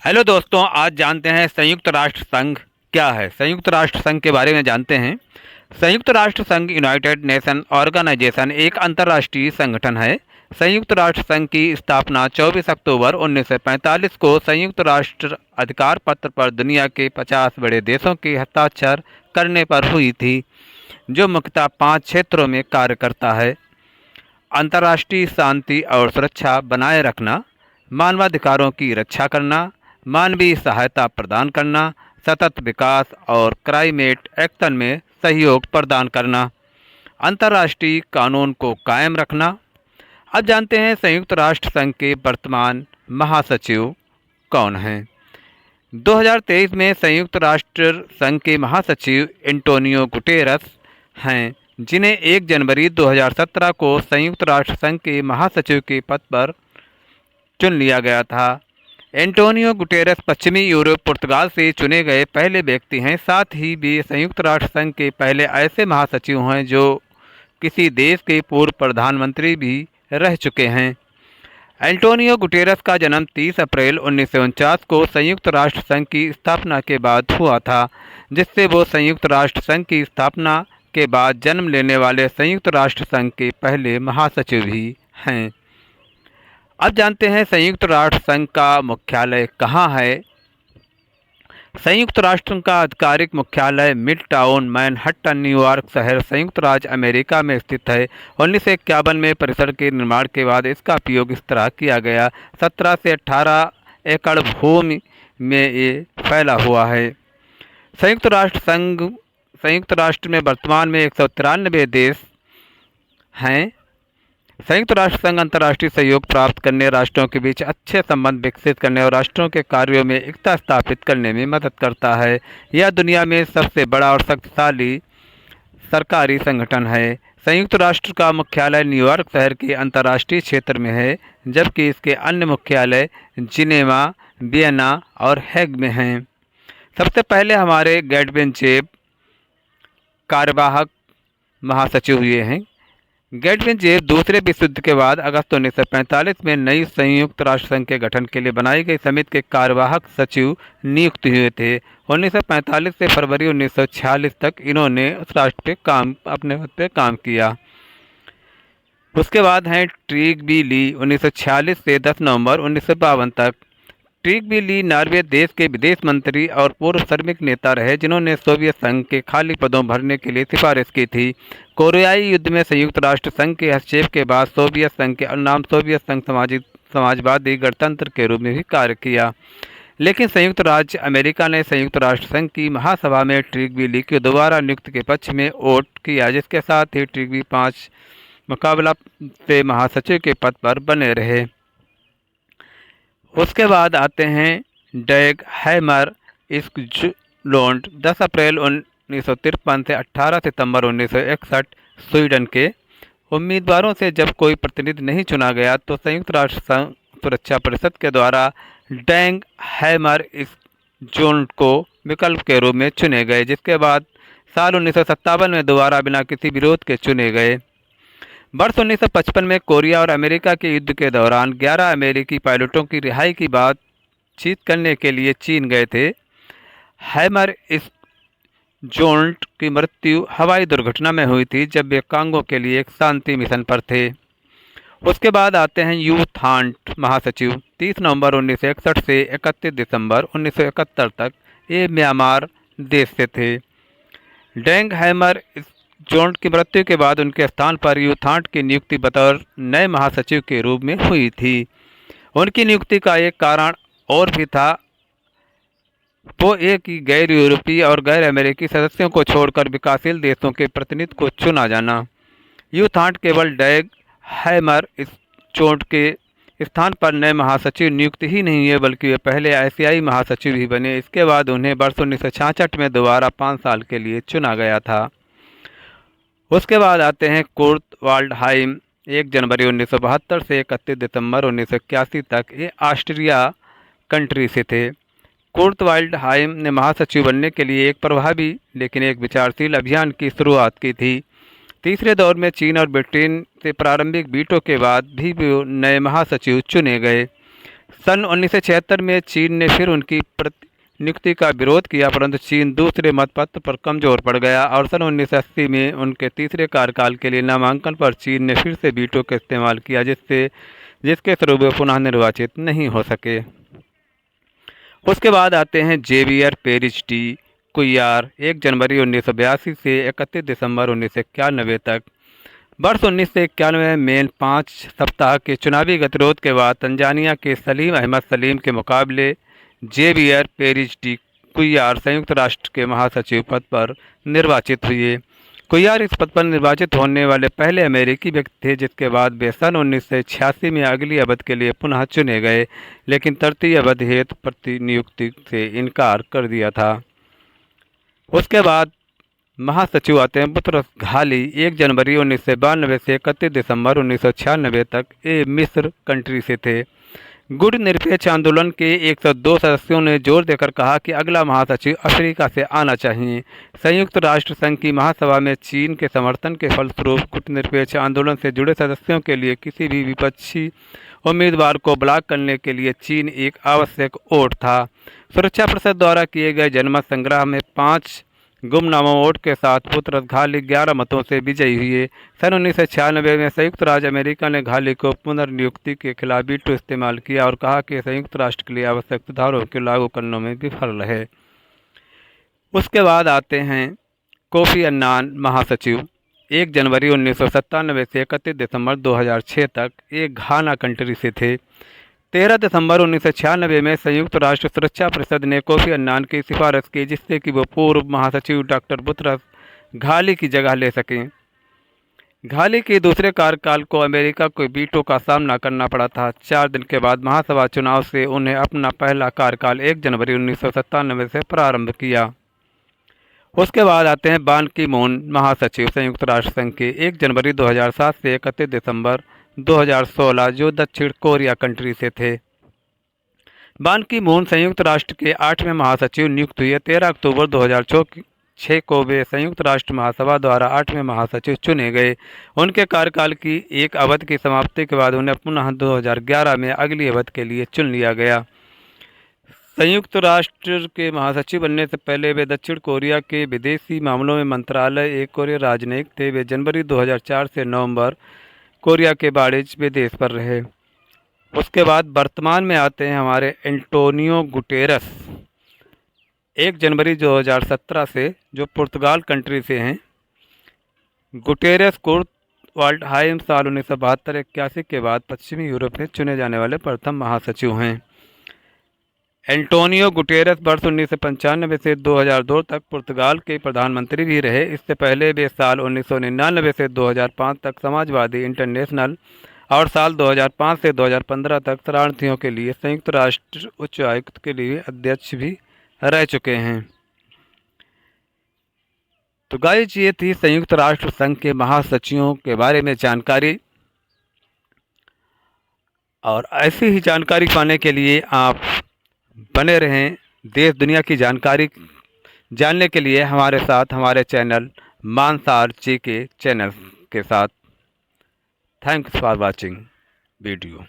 Hello दोस्तों, आज जानते हैं संयुक्त राष्ट्र संघ क्या है। संयुक्त राष्ट्र संघ के बारे में जानते हैं। संयुक्त राष्ट्र संघ यूनाइटेड नेशन ऑर्गेनाइजेशन एक अंतर्राष्ट्रीय संगठन है। संयुक्त राष्ट्र संघ की स्थापना 24 अक्टूबर 1945 को संयुक्त राष्ट्र अधिकार पत्र पर दुनिया के 50 बड़े देशों के हस्ताक्षर करने पर हुई थी, जो मुख्यतः 5 क्षेत्रों में कार्य करता है: अंतर्राष्ट्रीय शांति और सुरक्षा बनाए रखना, मानवाधिकारों की रक्षा करना, मानवीय सहायता प्रदान करना, सतत विकास और क्लाइमेट एक्शन में सहयोग प्रदान करना, अंतर्राष्ट्रीय कानून को कायम रखना। अब जानते हैं संयुक्त राष्ट्र संघ के वर्तमान महासचिव कौन हैं। 2023 में संयुक्त राष्ट्र संघ के महासचिव एंटोनियो गुटेरस हैं, जिन्हें 1 जनवरी 2017 को संयुक्त राष्ट्र संघ के महासचिव के पद पर चुन लिया गया था। एंटोनियो गुटेरस पश्चिमी यूरोप पुर्तगाल से चुने गए पहले व्यक्ति हैं। साथ ही वे संयुक्त राष्ट्र संघ के पहले ऐसे महासचिव हैं जो किसी देश के पूर्व प्रधानमंत्री भी रह चुके हैं। एंटोनियो गुटेरस का जन्म 30 अप्रैल 1949 को संयुक्त राष्ट्र संघ की स्थापना के बाद हुआ था, जिससे वो संयुक्त राष्ट्र संघ की स्थापना के बाद जन्म लेने वाले संयुक्त राष्ट्र संघ के पहले महासचिव भी हैं। अब जानते हैं संयुक्त राष्ट्र संघ का मुख्यालय कहाँ है। संयुक्त राष्ट्र का आधिकारिक मुख्यालय मिडटाउन मैनहट्टन, न्यूयॉर्क शहर, संयुक्त राज्य अमेरिका में स्थित है। 1951 में परिसर के निर्माण के बाद इसका उपयोग इस तरह किया गया। 17 से 18 एकड़ भूमि में ये फैला हुआ है। संयुक्त राष्ट्र में वर्तमान में 193 देश हैं। संयुक्त राष्ट्र संघ अंतर्राष्ट्रीय सहयोग प्राप्त करने, राष्ट्रों के बीच अच्छे संबंध विकसित करने और राष्ट्रों के कार्यों में एकता स्थापित करने में मदद करता है। यह दुनिया में सबसे बड़ा और शक्तिशाली सरकारी संगठन है। संयुक्त राष्ट्र का मुख्यालय न्यूयॉर्क शहर के अंतर्राष्ट्रीय क्षेत्र में है, जबकि इसके अन्य मुख्यालय जिनेवा, वियना और हेग में हैं। सबसे पहले हमारे गैडविन जेब कार्यवाहक महासचिव हुए हैं। गैडविन जेब दूसरे विश्व युद्ध के बाद अगस्त 1945 में नई संयुक्त राष्ट्र संघ के गठन के लिए बनाई गई समिति के कार्यवाहक सचिव नियुक्त हुए थे। 1945 से फरवरी 1946 तक इन्होंने उस राष्ट्र पे अपने पद पे काम किया। उसके बाद हैं ट्रिगबी ली, 1946 से 10 नवंबर 1952 तक। ट्रिगबी ली नॉर्वे देश के विदेश मंत्री और पूर्व श्रमिक नेता रहे, जिन्होंने सोवियत संघ के खाली पदों भरने के लिए सिफारिश की थी। कोरियाई युद्ध में संयुक्त राष्ट्र संघ के हस्तक्षेप के बाद सोवियत संघ के नाम सोवियत संघ समाजवादी गणतंत्र के रूप में भी कार्य किया, लेकिन संयुक्त राज्य अमेरिका ने संयुक्त राष्ट्र संघ की महासभा में ट्रिगबी ली की दोबारा नियुक्ति के पक्ष में वोट किया, जिसके साथ ही ट्रिगबी 5 मुकाबला से महासचिव के पद पर बने रहे। उसके बाद आते हैं डैग हैमर स्क्वाड्रोन, 10 अप्रैल 1953 से 18 सितंबर 1961 स्वीडन के। उम्मीदवारों से जब कोई प्रतिनिधि नहीं चुना गया तो संयुक्त राष्ट्र सुरक्षा परिषद के द्वारा डैग हैमर स्क्वाड्रोन को विकल्प के रूप में चुने गए, जिसके बाद साल 1957 में दोबारा बिना किसी विरोध के चुने गए। वर्ष 1955 में कोरिया और अमेरिका के युद्ध के दौरान 11 अमेरिकी पायलटों की रिहाई की बातचीत करने के लिए चीन गए थे। हैमर स्क्वाड्रोन की मृत्यु हवाई दुर्घटना में हुई थी, जब वे कांगो के लिए एक शांति मिशन पर थे। उसके बाद आते हैं यू थांट महासचिव, 30 नवंबर 1961 से 31 दिसंबर 1971 तक। ये म्यांमार देश से थे। डैग हैमर स्क्वाड्रोन की मृत्यु के बाद उनके स्थान पर यू थांट की नियुक्ति बतौर नए महासचिव के रूप में हुई थी। उनकी नियुक्ति का एक कारण और भी था, वो एक ही गैर यूरोपीय और गैर अमेरिकी सदस्यों को छोड़कर विकासशील देशों के प्रतिनिधि को चुना जाना। यू थांट केवल डैग हैमर स्क्वाड्रोन के स्थान पर नए महासचिव नियुक्त ही नहीं हुए, बल्कि वे पहले एशियाई महासचिव भी बने। इसके बाद उन्हें वर्ष 1966 में दोबारा 5 साल के लिए चुना गया था। उसके बाद आते हैं कुर्ट वाल्डहाइम, 1 जनवरी 1972 से 31 दिसंबर 1981 तक। ये ऑस्ट्रिया कंट्री से थे। कुर्ट वाल्डहाइम ने महासचिव बनने के लिए एक प्रभावी लेकिन एक विचारशील अभियान की शुरुआत की थी। तीसरे दौर में चीन और ब्रिटेन से प्रारंभिक वीटो के बाद भी नए महासचिव चुने गए। सन 1976 में चीन ने फिर उनकी नियुक्ति का विरोध किया, परंतु चीन दूसरे मतपत्र पर कमजोर पड़ गया और सन 1980 में उनके तीसरे कार्यकाल के लिए नामांकन पर चीन ने फिर से वीटो का इस्तेमाल किया, जिसके स्वरूप वे पुनः निर्वाचित नहीं हो सके। उसके बाद आते हैं जेवियर पेरिस डी कुइयार, 1 जनवरी 1982 से 31 दिसंबर 1991 तक। वर्ष 1991 में 5 सप्ताह के चुनावी गतिरोध के बाद तंजानिया के सलीम अहमद सलीम के मुकाबले जेवियर पेरिस डी कुइयार संयुक्त राष्ट्र के महासचिव पद पर निर्वाचित हुए। कुइयार इस पद पर निर्वाचित होने वाले पहले अमेरिकी व्यक्ति थे, जिसके बाद वे सन 1986 में अगली अवधि के लिए पुनः चुने गए, लेकिन तृतीय अवधि हेतु प्रतिनियुक्ति से इनकार कर दिया था। उसके बाद महासचिव आते हैं बुतरस घाली, 1 जनवरी 1992 से 31 दिसंबर 1996 तक। ये मिस्र कंट्री से थे। गुट निरपेक्ष आंदोलन के 102 सदस्यों ने जोर देकर कहा कि अगला महासचिव अफ्रीका से आना चाहिए। संयुक्त राष्ट्र संघ की महासभा में चीन के समर्थन के फलस्वरूप गुट निरपेक्ष आंदोलन से जुड़े सदस्यों के लिए किसी भी विपक्षी उम्मीदवार को ब्लॉक करने के लिए चीन एक आवश्यक वोट था। सुरक्षा परिषद द्वारा किए गए जनमत संग्रह में 5 गुमनामा वोट के साथ बुतरस घाली 11 मतों से विजयी हुए। सन 1996 में संयुक्त राज्य अमेरिका ने घाली को पुनर्नियुक्ति के खिलाफ वीटो इस्तेमाल किया और कहा कि संयुक्त राष्ट्र के लिए आवश्यक सुधारों को लागू करने में विफल रहे। उसके बाद आते हैं कोफी अन्नान महासचिव, 1 जनवरी 1997 से 31 दिसंबर 2006 तक। एक घाना कंट्री से थे। 13 दिसंबर 1996 में संयुक्त राष्ट्र सुरक्षा परिषद ने कोफी अन्नान की सिफारिश की, जिससे कि वो पूर्व महासचिव डॉक्टर बुतरस घाली की जगह ले सकें। घाली के दूसरे कार्यकाल को अमेरिका को वीटो का सामना करना पड़ा था। 4 दिन के बाद महासभा चुनाव से उन्हें अपना पहला कार्यकाल 1 जनवरी 1997 से प्रारंभ किया। उसके बाद आते हैं बान की मून महासचिव, संयुक्त राष्ट्र संघ के, 1 जनवरी 2007 से 31 दिसंबर 2016, जो दक्षिण कोरिया कंट्री से थे। बान की मून संयुक्त राष्ट्र के 8वें महासचिव नियुक्त हुए। 13 अक्टूबर 2006 को वे संयुक्त राष्ट्र महासभा द्वारा 8वें महासचिव चुने गए। उनके कार्यकाल की एक अवधि की समाप्ति के बाद उन्हें पुनः 2011 में अगली अवधि के लिए चुन लिया गया। संयुक्त राष्ट्र के महासचिव बनने से पहले वे दक्षिण कोरिया के विदेशी मामलों में मंत्रालय एक कोरिया राजनयिक थे। वे जनवरी 2004 से नवंबर कोरिया के वाणिज्य विदेश पर रहे। उसके बाद वर्तमान में आते हैं हमारे एंटोनियो गुटेरस, 1 जनवरी 2017 से, जो पुर्तगाल कंट्री से हैं। गुटेरस कुर्ट वर्ल्ड हाइम साल 1972-81 के बाद पश्चिमी यूरोप में चुने जाने वाले प्रथम महासचिव हैं। एंटोनियो गुटेरस वर्ष 1995 से 2002 तक पुर्तगाल के प्रधानमंत्री भी रहे। इससे पहले वे साल 1999 से 2005 तक समाजवादी इंटरनेशनल और साल 2005 से 2015 तक शरणार्थियों के लिए संयुक्त राष्ट्र उच्च आयुक्त के लिए अध्यक्ष भी रह चुके हैं। तो गाइस, ये थी संयुक्त राष्ट्र संघ के महासचिवों के बारे में जानकारी। और ऐसी ही जानकारी पाने के लिए आप बने रहें। देश दुनिया की जानकारी जानने के लिए हमारे साथ, हमारे चैनल मानसार जी के चैनल के साथ। Thanks for watching video.